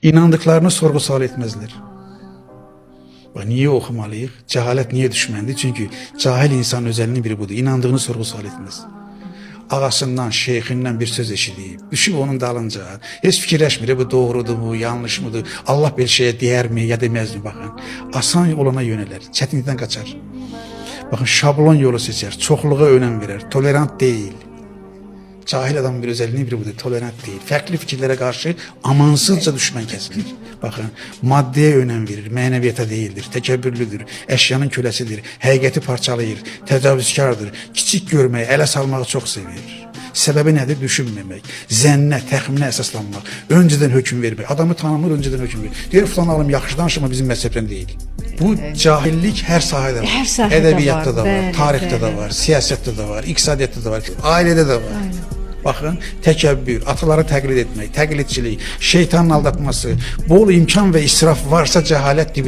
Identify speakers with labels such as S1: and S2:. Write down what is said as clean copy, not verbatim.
S1: İnandıklarını sorgu-sual etmezler. Bak, niye okumalıyıq? Cəhalət niye düşməndir? Çünkü cahil insanın özelliğinin biri budur. İnandığını sorgu-sual etmez. Ağasından, şeyxindən bir söz eşidib, düşüb onun dalınca, heç fikirləşmir, bu doğrudur mu, yanlış mıdır, Allah bir şeyə deyər mi, ya deməz mi? Baxın, asan olana yönələr, çətinlikdən qaçar. Bakın, şablon yolu seçer, çoxluğa önəm verər, tolerant değil. Cahil adamın bir özelliğini biri budur, tolerant değil. Farklı fikirlere karşı amansızca düşman kesilir. Bakın, maddeye önem verir, mənəviyyata değildir, təkəbbürlüdür, eşyanın köləsidir, həqiqəti parçalayır, təcavüzkardır, kiçik görməyi, ələ salmağı çox sevir. Səbəbi nədir? Düşünməmək, zənnə, təxminə əsaslanmaq, öncədən hökm vermək, adamı tanımır, öncədən hökm verir. Deyir, falan alım yaxşı danışır, amma bizim məhzəbdən deyil. Bu cahillik hər sahədə var.
S2: Hər sahədə
S1: Ədəbiyyatda da var,
S2: bəli,
S1: tarixdə də var, siyasətdə də var, iqtisadiyyatda da var, ailədə də var. Bakın, təkəbbür, ataları təqlid etmək, təqlidçilik, şeytanın aldatması, bol imkan və israf varsa cəhalət dibinə